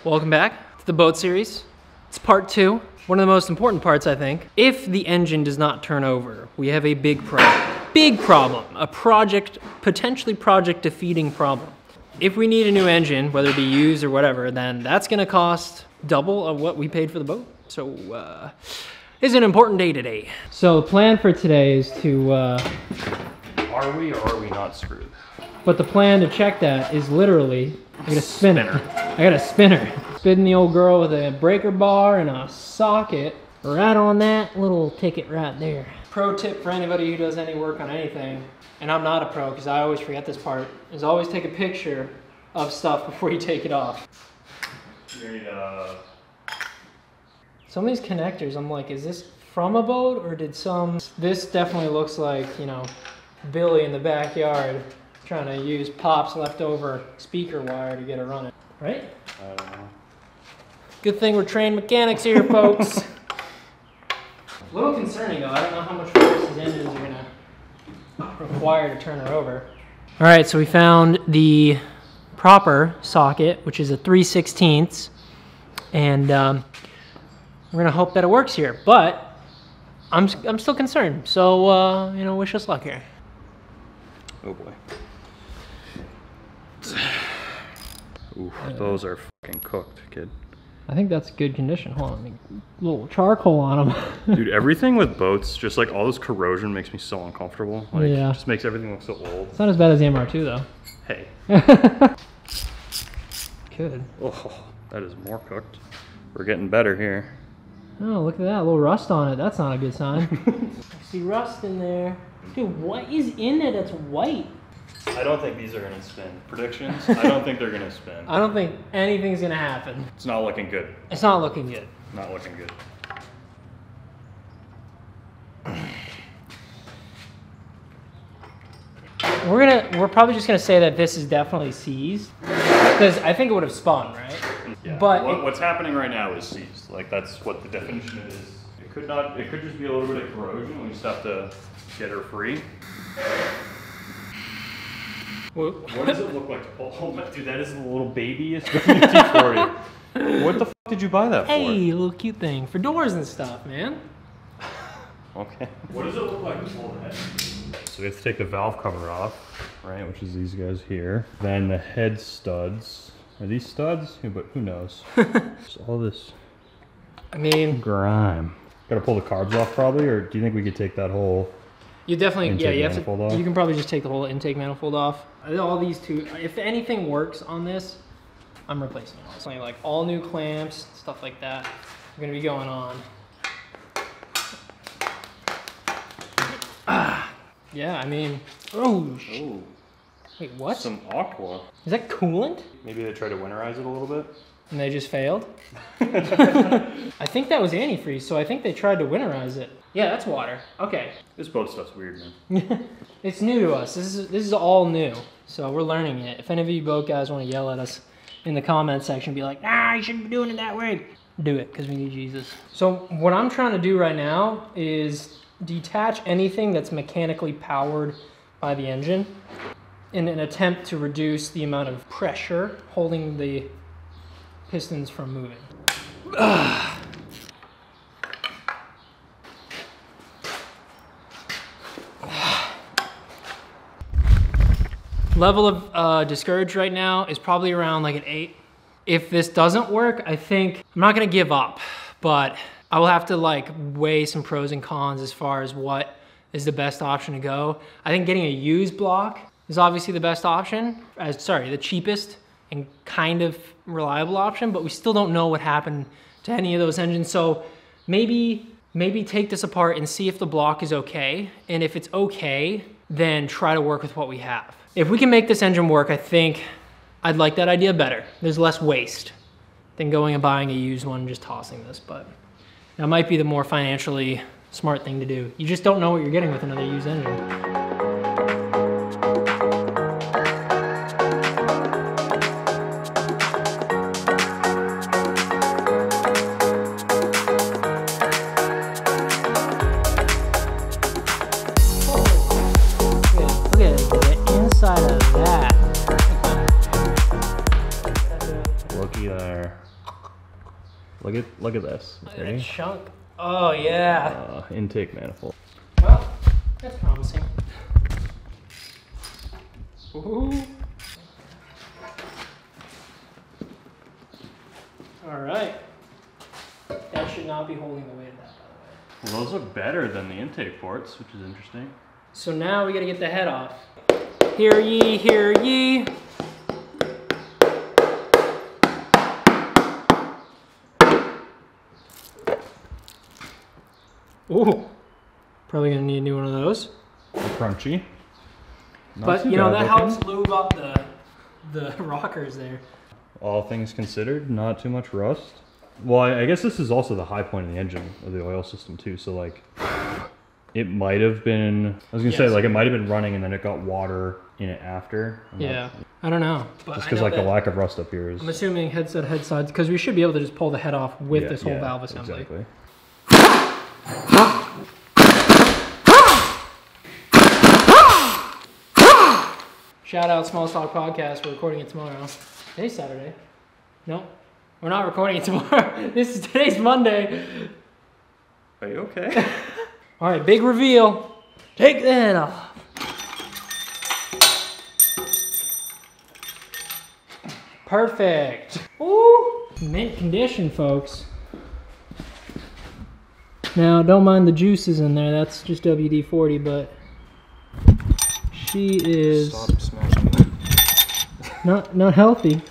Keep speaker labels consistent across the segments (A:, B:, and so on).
A: Welcome back to the boat series. It's part 2. One of the most important parts, I think. If the engine does not turn over, we have a big problem. Big problem. A potentially project defeating problem. If we need a new engine, whether it be used or whatever, then that's gonna cost double of what we paid for the boat. So, it's an important day today. So the plan for today is to,
B: Are we or are we not screwed?
A: but the plan to check that is literally, I got a spinner. I got a spinner. Spinning the old girl with a breaker bar and a socket right on that little ticket right there. Pro tip for anybody who does any work on anything, and I'm not a pro because I always forget this part, is always take a picture of stuff before you take it off.
B: You need
A: Some of these connectors, I'm like, is this from a boat or did some... This definitely looks like, you know, Billy in the backyard trying to use Pop's leftover speaker wire to get it running, right?
B: I don't know.
A: Good thing we're trained mechanics here, folks. A little concerning though, I don't know how much force these engines are gonna require to turn her over. All right, so we found the proper socket, which is a 3/16, and we're gonna hope that it works here, but I'm still concerned, so you know, wish us luck here.
B: Oh boy. Ooh, those are fucking cooked, kid.
A: I think that's good condition. Hold on, a little charcoal on them.
B: Dude, everything with boats, just like all this corrosion makes me so uncomfortable. Like,
A: Yeah.
B: it just makes everything look so old.
A: It's not as bad as the MR2 though.
B: Hey.
A: Good.
B: Oh, that is more cooked. We're getting better here.
A: Oh, look at that, a little rust on it. That's not a good sign. I see rust in there. Dude, what is in it that's white?
B: I don't think these are gonna spin. Predictions? I don't think they're gonna spin.
A: I don't think anything's gonna happen.
B: It's not looking good.
A: It's not looking good.
B: Not looking good.
A: We're probably just gonna say that this is definitely seized. Because I think it would have spun, right?
B: Yeah.
A: But
B: what's happening right now is seized. Like, that's what the definition is. It could just be a little bit of corrosion. We just have to get her free. What does it look like to pull? Oh my, dude, that is the little babyest T40. What the f did you buy that for?
A: Hey, little cute thing for doors and stuff, man.
B: Okay. What does it look like to pull the head? So we have to take the valve cover off, right? Which is these guys here. Then the head studs. Are these studs? But who knows? So all this
A: I mean,
B: grime. Gotta pull the carbs off probably, or do you think we could take that whole...
A: you definitely, yeah,
B: intake
A: you have
B: manifold
A: to,
B: off?
A: you can probably just take the whole intake manifold off. All these two, if anything works on this, I'm replacing it. So like all new clamps, stuff like that, are gonna be going on. Yeah, I mean, oh,
B: Oh,
A: wait, what?
B: some aqua.
A: Is that coolant?
B: Maybe they tried to winterize it a little bit.
A: And they just failed? I think that was antifreeze, so I think they tried to winterize it. Yeah, that's water. Okay.
B: This boat stuff's weird, man.
A: It's new to us. This is all new. So we're learning it. If any of you boat guys want to yell at us in the comment section, be like, nah, you shouldn't be doing it that way. Do it, because we need Jesus. So what I'm trying to do right now is detach anything that's mechanically powered by the engine in an attempt to reduce the amount of pressure holding the pistons from moving. Level of discouraged right now is probably around like an 8. If this doesn't work, I think I'm not gonna give up, but I will have to like weigh some pros and cons as far as what is the best option to go. I think getting a used block is obviously the best option, the cheapest and kind of reliable option, but we still don't know what happened to any of those engines. So maybe take this apart and see if the block is okay. And if it's okay, then try to work with what we have. If we can make this engine work, I think I'd like that idea better. There's less waste than going and buying a used one and just tossing this, but that might be the more financially smart thing to do. You just don't know what you're getting with another used engine.
B: Looky there. Look at this.
A: Look at that chunk. Oh yeah.
B: Intake manifold.
A: Well, that's promising. Ooh. All right. That should not be holding the weight of that, by the way.
B: Well, those look better than the intake ports, which is interesting.
A: So now we gotta get the head off. Hear ye, hear ye. Ooh, probably gonna need a new one of those.
B: Crunchy. Not
A: But you know, that
B: looking.
A: helps lube up the rockers there.
B: All things considered, not too much rust. Well, I guess this is also the high point of the engine, of the oil system too, so like, it might have been, I was gonna say, like it might have been running and then it got water in it after.
A: Yeah, I don't know. But
B: just because like the lack of rust up here is...
A: I'm assuming head sides, because we should be able to just pull the head off with this whole valve assembly.
B: Exactly.
A: Shout out Small Stock Podcast. We're recording it tomorrow. Today's Saturday. No, we're not recording it tomorrow. Today's Monday.
B: Are you okay?
A: All right, big reveal. Take the head off. Perfect. Ooh, mint condition, folks. Now, don't mind the juices in there. That's just WD-40, but she is
B: Stop smashing.
A: not healthy.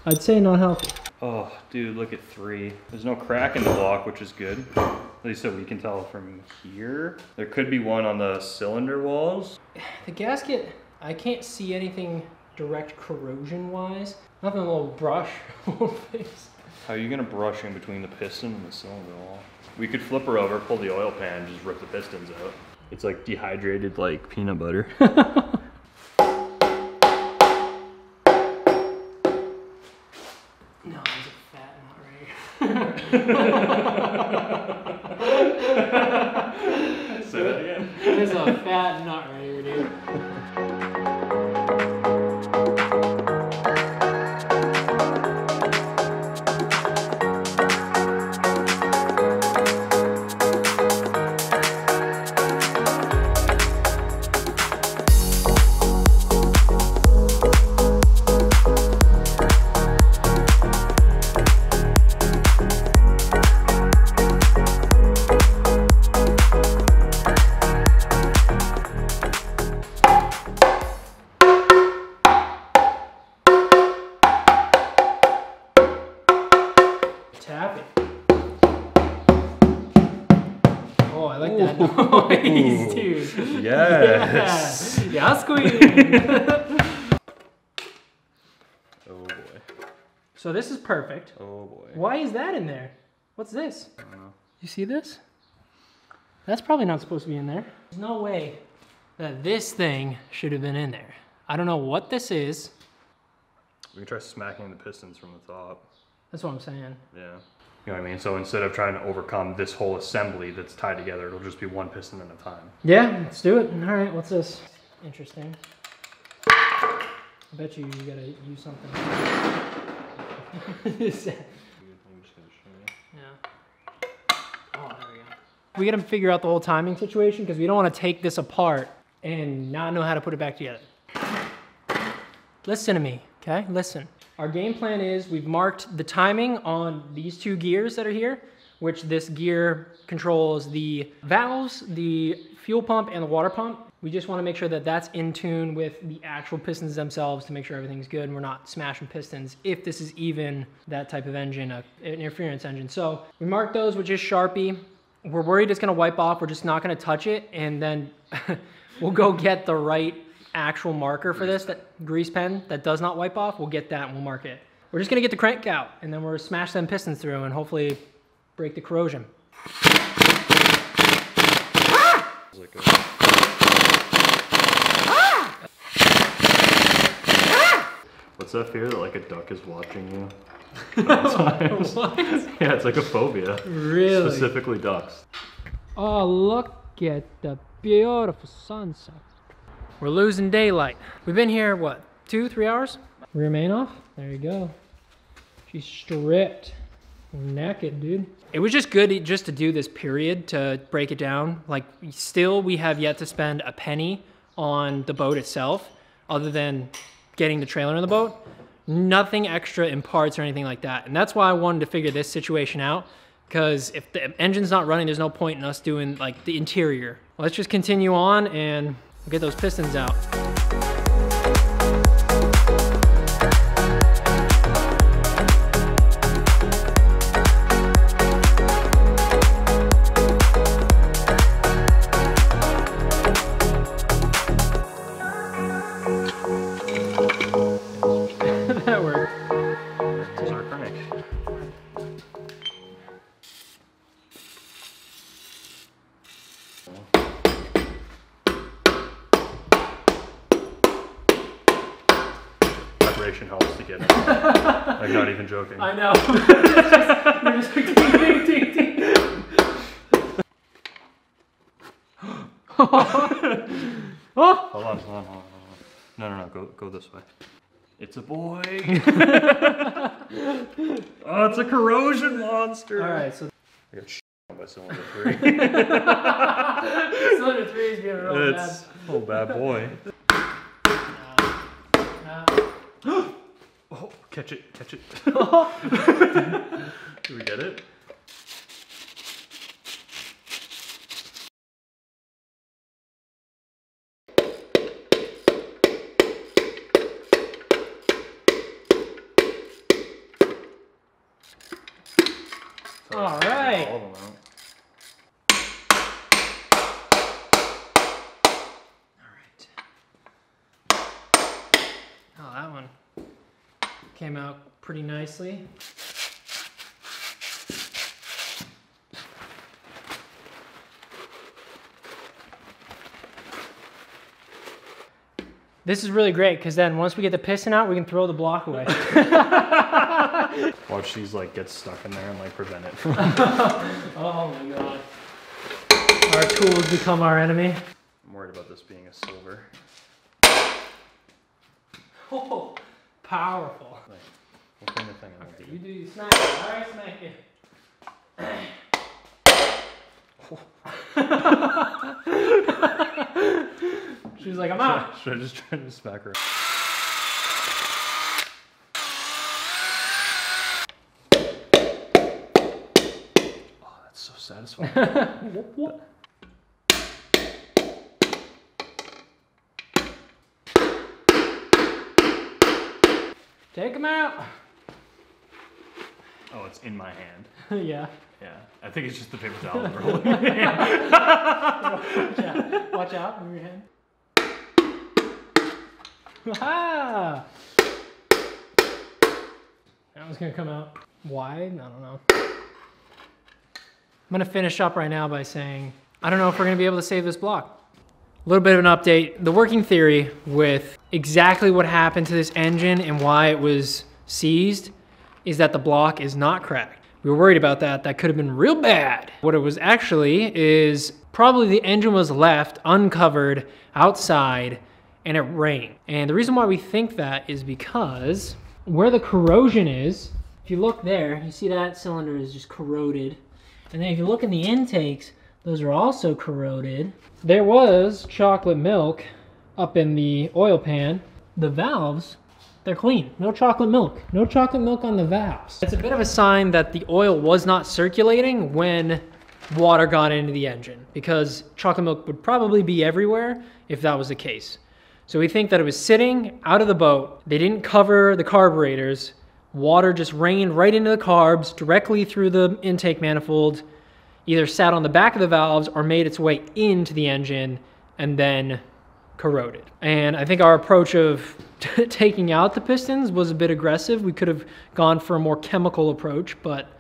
A: I'd say not healthy.
B: Oh, dude, look at 3. There's no crack in the block, which is good. At least so we can tell from here. There could be one on the cylinder walls.
A: The gasket, I can't see anything direct corrosion-wise. Nothing a little brush won't fix.
B: How are you gonna brush in between the piston and the cylinder wall? We could flip her over, pull the oil pan, and just rip the pistons out. It's like dehydrated like peanut butter.
A: No, there's a fat knot right here.
B: Say that again.
A: There's a fat knot right here, dude. Tap it. Oh, I like that noise, dude.
B: Yes.
A: Yeah, squeeze.
B: Oh boy.
A: So this is perfect.
B: Oh boy.
A: Why is that in there? What's this?
B: I don't know.
A: You see this? That's probably not supposed to be in there. There's no way that this thing should have been in there. I don't know what this is.
B: We can try smacking the pistons from the top.
A: That's what I'm saying.
B: Yeah. You know what I mean? So instead of trying to overcome this whole assembly that's tied together, it'll just be one piston at a time.
A: Yeah, let's do it. All right, what's this? Interesting. I bet you gotta use something. Yeah. Oh, there we go. We gotta figure out the whole timing situation because we don't want to take this apart and not know how to put it back together. Listen to me, okay? Listen. Our game plan is we've marked the timing on these 2 gears that are here, which this gear controls the valves, the fuel pump, and the water pump. We just want to make sure that that's in tune with the actual pistons themselves to make sure everything's good and we're not smashing pistons if this is even that type of engine, an interference engine. So we marked those with just Sharpie. We're worried it's going to wipe off. We're just not going to touch it, and then we'll go get the right actual marker for this, that grease pen that does not wipe off. We'll get that and we'll mark it. We're just gonna get the crank out and then we're smash them pistons through and hopefully break the corrosion.
B: What's that fear that like a duck is watching you? What? Yeah, it's like a phobia.
A: Really?
B: Specifically ducks.
A: Oh, look at the beautiful sunset. We're losing daylight. We've been here, what, 2-3 hours? Rear main off? There you go. She's stripped. Naked, dude. It was just good just to do this period to break it down. Like, still we have yet to spend a penny on the boat itself, other than getting the trailer in the boat. Nothing extra in parts or anything like that. And that's why I wanted to figure this situation out, because if the engine's not running, there's no point in us doing like the interior. Let's just continue on and get those pistons out. That worked.
B: There's our crank. Vibration helps to get it. I'm not even joking.
A: I know. You're just like ding, ding, ding, ding. Oh.
B: Hold on. No, go this way. It's a boy. Oh, it's a corrosion monster.
A: All right, so
B: I got by cylinder 3.
A: cylinder 3 is being real bad.
B: It's oh bad boy. Oh, catch it. Do we get it?
A: All right.
B: All of them out.
A: All right. Oh, that one came out pretty nicely. This is really great because then once we get the piston out, we can throw the block away.
B: Watch these like get stuck in there and like prevent it.
A: Oh my god. Our tools become our enemy.
B: I'm worried about this being a silver.
A: Oh, powerful.
B: Like, we'll clean the thing and we'll
A: You
B: do
A: do you smack it. Alright, smack it. She was like, I'm out.
B: Should I just try to smack her? Oh, that's so satisfying.
A: What? Take them out.
B: Oh, it's in my hand.
A: Yeah.
B: Yeah, I think it's just the paper towel that we're holding.
A: Watch out. Move your hand. Ah! That was gonna come out wide. I don't know. I'm gonna finish up right now by saying I don't know if we're gonna be able to save this block. A little bit of an update. The working theory with exactly what happened to this engine and why it was seized is that the block is not cracked. We were worried about that. That could have been real bad. What it was actually is probably the engine was left uncovered outside and it rained. And the reason why we think that is because where the corrosion is, if you look there, you see that cylinder is just corroded. And then if you look in the intakes, those are also corroded. There was chocolate milk up in the oil pan. The valves, they're clean. No chocolate milk. No chocolate milk on the valves. It's a bit of a sign that the oil was not circulating when water got into the engine, because chocolate milk would probably be everywhere if that was the case. So we think that it was sitting out of the boat. They didn't cover the carburetors. Water just rained right into the carbs, directly through the intake manifold, either sat on the back of the valves or made its way into the engine and then corroded. And I think our approach of taking out the pistons was a bit aggressive. We could have gone for a more chemical approach, but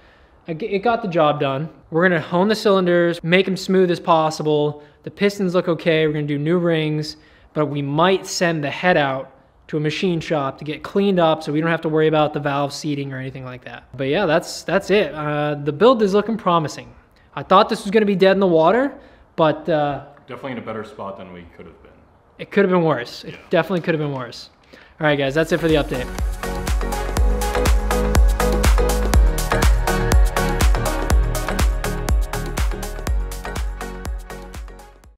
A: it got the job done. We're gonna hone the cylinders, make them smooth as possible. The pistons look okay. We're gonna do new rings, but we might send the head out to a machine shop to get cleaned up so we don't have to worry about the valve seating or anything like that. But yeah, that's it. The build is looking promising. I thought this was gonna be dead in the water, but
B: Definitely in a better spot than we could have been.
A: it could have been worse. It definitely could have been worse. All right, guys, that's it for the update.